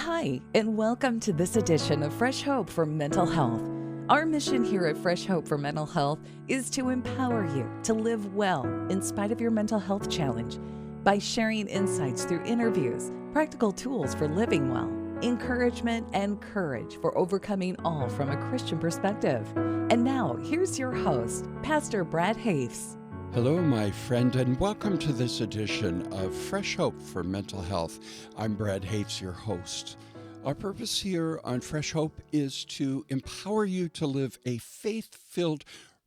Hi, and welcome to this edition of Fresh Hope for Mental Health. Our mission here at Fresh Hope for Mental Health is to empower you to live well in spite of your mental health challenge by sharing insights through interviews, practical tools for living well, encouragement, and courage for overcoming all from a Christian perspective. And now, here's your host, Pastor Brad Hoefs. Hello, my friend, and welcome to this edition of Fresh Hope for Mental Health. I'm Brad Hoefs, your host. Our purpose here on Fresh Hope is to empower you to live a faith-filled,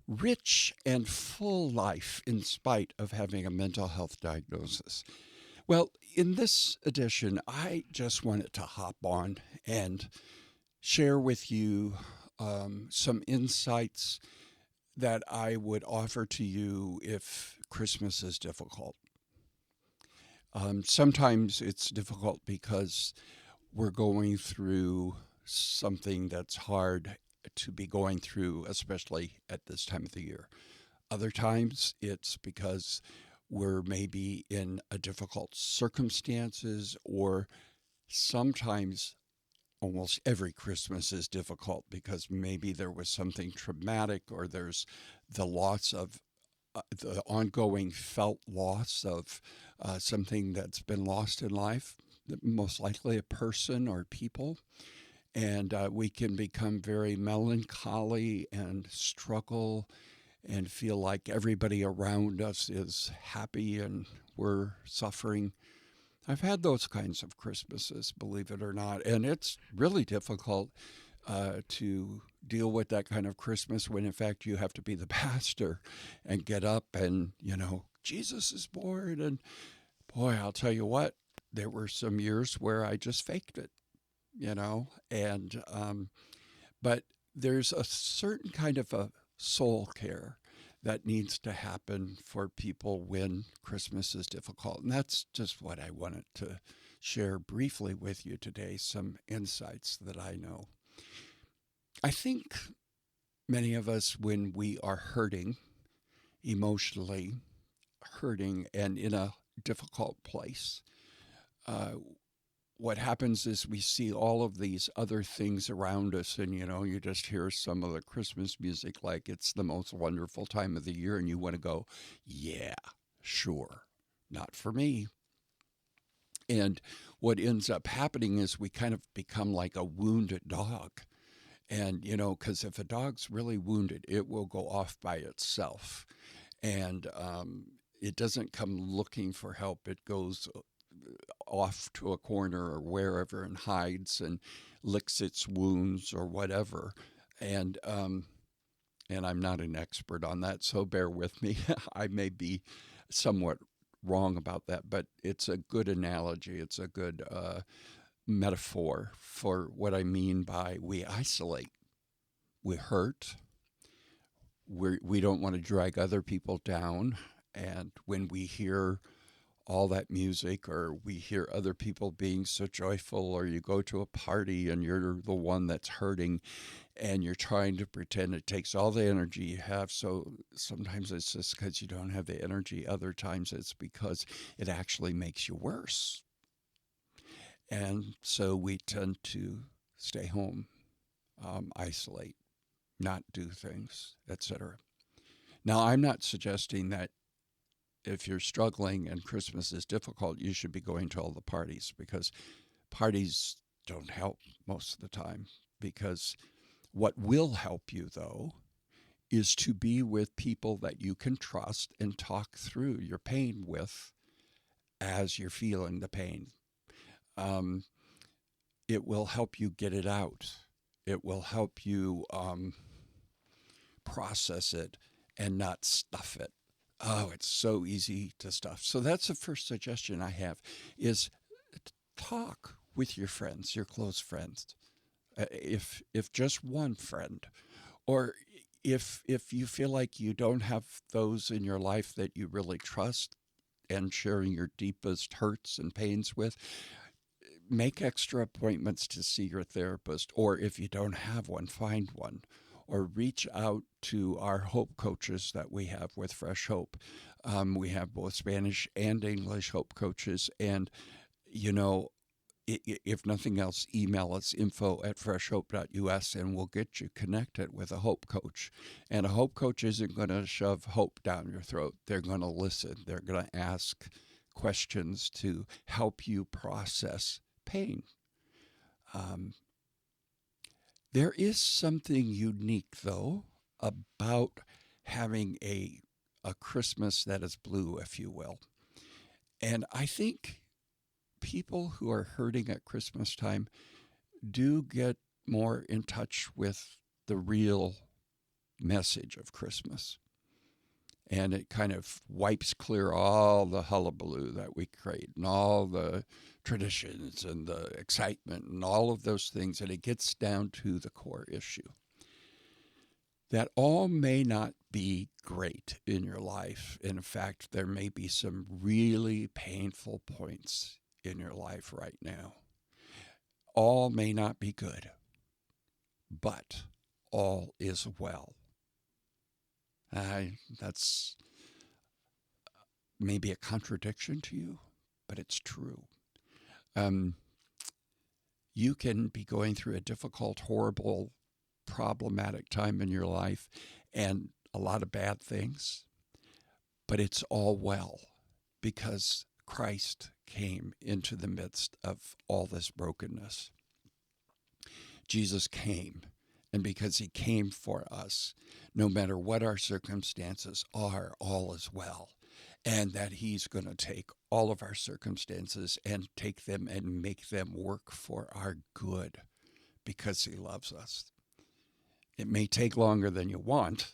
rich, and full life in spite of having a mental health diagnosis. Well, in this edition, I just wanted to hop on and share with you some insights that I would offer to you if Christmas is difficult. Sometimes it's difficult because we're going through something that's hard to be going through, especially at this time of the year. Other times it's because we're maybe in a difficult circumstances, or sometimes almost every Christmas is difficult because maybe there was something traumatic, or there's the loss of the ongoing felt loss of something that's been lost in life, most likely a person or people. And we can become very melancholy and struggle and feel like everybody around us is happy and we're suffering. I've had those kinds of Christmases, believe it or not, and it's really difficult to deal with that kind of Christmas when, in fact, you have to be the pastor and get up and, Jesus is born. And boy, I'll tell you what, there were some years where I just faked it, but there's a certain kind of a soul care that needs to happen for people when Christmas is difficult. And that's just what I wanted to share briefly with you today, some insights that I know. I think many of us, when we are hurting, emotionally hurting and in a difficult place, what happens is we see all of these other things around us, and you just hear some of the Christmas music like it's the most wonderful time of the year, and you want to go, yeah, sure, not for me. And what ends up happening is we kind of become like a wounded dog. And, because if a dog's really wounded, it will go off by itself. And it doesn't come looking for help. It goes off to a corner or wherever and hides and licks its wounds or whatever. And I'm not an expert on that, so bear with me. I may be somewhat wrong about that, but it's a good analogy. It's a good metaphor for what I mean by we isolate. We hurt. We don't want to drag other people down. And when we hear all that music, or we hear other people being so joyful, or you go to a party and you're the one that's hurting and you're trying to pretend, it takes all the energy you have. So sometimes it's just because you don't have the energy. Other times it's because it actually makes you worse. And so we tend to stay home, isolate, not do things, etc. Now, I'm not suggesting that if you're struggling and Christmas is difficult, you should be going to all the parties, because parties don't help most of the time. Because what will help you, though, is to be with people that you can trust and talk through your pain with as you're feeling the pain. It will help you get it out. It will help you process it and not stuff it. Oh, it's so easy to stuff. So that's the first suggestion I have, is talk with your friends, your close friends. If just one friend, or if you feel like you don't have those in your life that you really trust and sharing your deepest hurts and pains with, make extra appointments to see your therapist. Or if you don't have one, find one. Or reach out to our Hope coaches that we have with Fresh Hope. We have both Spanish and English Hope coaches. And, If nothing else, email us info@freshhope.us and we'll get you connected with a hope coach. And a hope coach isn't going to shove hope down your throat. They're going to listen. They're going to ask questions to help you process pain. There is something unique, though, about having a Christmas that is blue, if you will. And I think people who are hurting at Christmas time do get more in touch with the real message of Christmas. And it kind of wipes clear all the hullabaloo that we create and all the traditions and the excitement and all of those things. And it gets down to the core issue. That all may not be great in your life. In fact, there may be some really painful points in your life right now. All may not be good, but all is well. That's maybe a contradiction to you, but it's true. You can be going through a difficult, horrible, problematic time in your life and a lot of bad things, but it's all well because Christ came into the midst of all this brokenness. Jesus came, and because he came for us, no matter what our circumstances are, all is well. And that he's going to take all of our circumstances and take them and make them work for our good because he loves us. It may take longer than you want.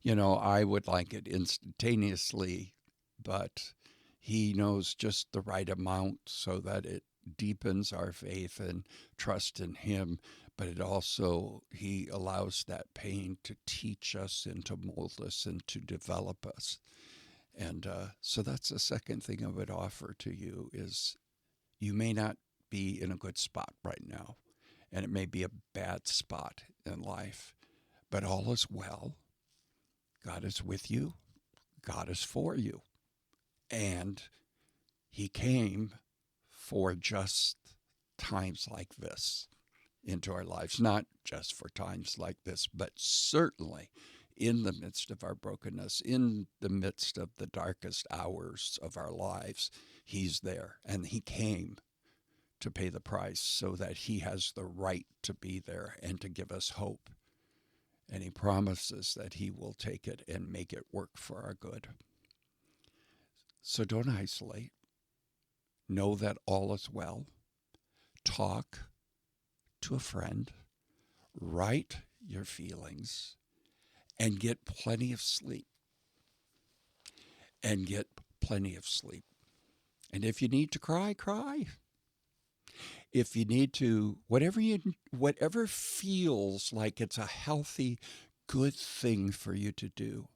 I would like it instantaneously, but he knows just the right amount so that it deepens our faith and trust in him. But it also, he allows that pain to teach us and to mold us and to develop us. And so that's the second thing I would offer to you is you may not be in a good spot right now. And it may be a bad spot in life, but all is well. God is with you. God is for you. And he came for just times like this into our lives, not just for times like this, but certainly in the midst of our brokenness, in the midst of the darkest hours of our lives, he's there. And he came to pay the price so that he has the right to be there and to give us hope. And he promises that he will take it and make it work for our good. So don't isolate. Know that all is well. Talk to a friend. Write your feelings and get plenty of sleep. And get plenty of sleep. And if you need to cry, cry. If you need to, whatever feels like it's a healthy, good thing for you to do.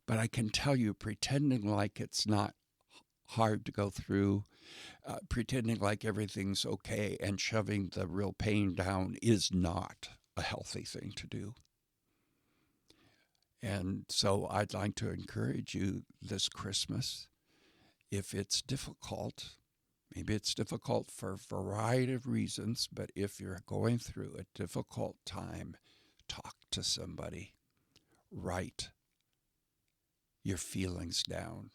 But I can tell you, pretending like it's not hard to go through, pretending like everything's okay and shoving the real pain down is not a healthy thing to do. And so I'd like to encourage you this Christmas, if it's difficult, maybe it's difficult for a variety of reasons, but if you're going through a difficult time, talk to somebody. Write your feelings down.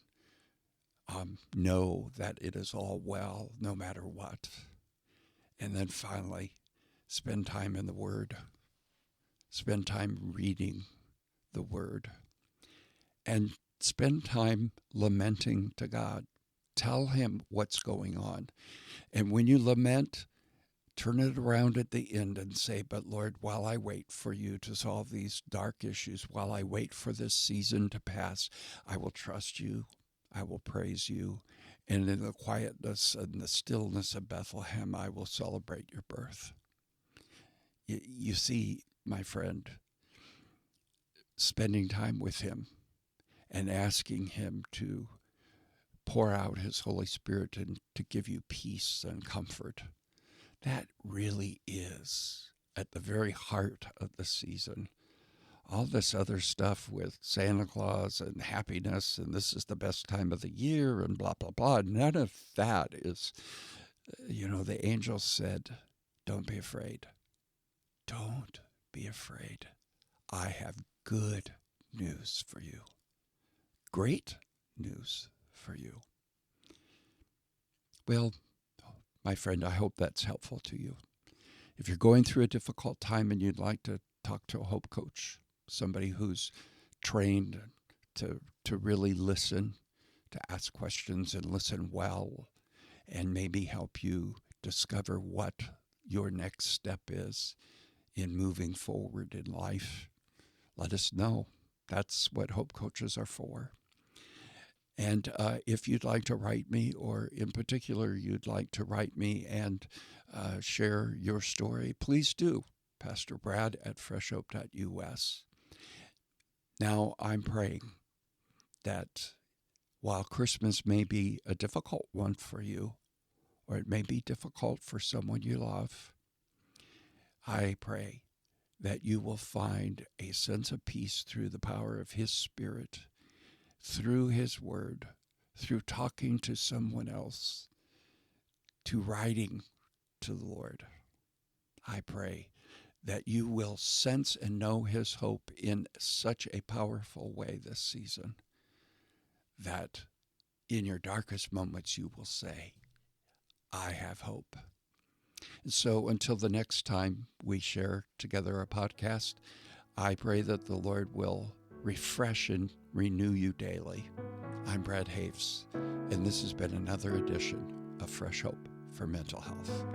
Know that it is all well, no matter what. And then finally, spend time in the Word. Spend time reading the Word. And spend time lamenting to God. Tell him what's going on. And when you lament, turn it around at the end and say, but Lord, while I wait for you to solve these dark issues, while I wait for this season to pass, I will trust you. I will praise you. And in the quietness and the stillness of Bethlehem, I will celebrate your birth. You see, my friend, spending time with him and asking him to pour out his Holy Spirit and to give you peace and comfort. That really is at the very heart of the season. All this other stuff with Santa Claus and happiness and this is the best time of the year and blah, blah, blah. None of that is The angel said, don't be afraid. Don't be afraid. I have good news for you. Great news for you. Well, my friend, I hope that's helpful to you. If you're going through a difficult time and you'd like to talk to a hope coach, somebody who's trained to really listen, to ask questions and listen well, and maybe help you discover what your next step is in moving forward in life, let us know. That's what hope coaches are for. And if you'd like to write me, or in particular you'd like to write me and share your story, please do. Pastor Brad at freshhope.us. Now, I'm praying that while Christmas may be a difficult one for you, or it may be difficult for someone you love, I pray that you will find a sense of peace through the power of His Spirit, through His Word, through talking to someone else, to writing to the Lord. I pray that you will sense and know His hope in such a powerful way this season that in your darkest moments you will say, I have hope. And so until the next time we share together a podcast, I pray that the Lord will refresh and renew you daily. I'm Brad Hoefs, and this has been another edition of Fresh Hope for Mental Health.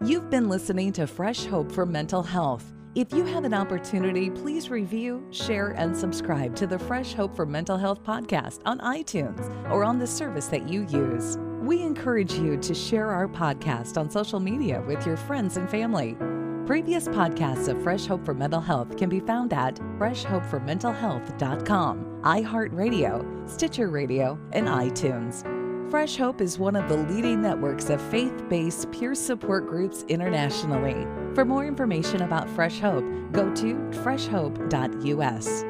You've been listening to Fresh Hope for Mental Health. If you have an opportunity, please review, share, and subscribe to the Fresh Hope for Mental Health podcast on iTunes or on the service that you use. We encourage you to share our podcast on social media with your friends and family. Previous podcasts of Fresh Hope for Mental Health can be found at freshhopeformentalhealth.com, iHeartRadio, Stitcher Radio, and iTunes. Fresh Hope is one of the leading networks of faith-based peer support groups internationally. For more information about Fresh Hope, go to freshhope.us.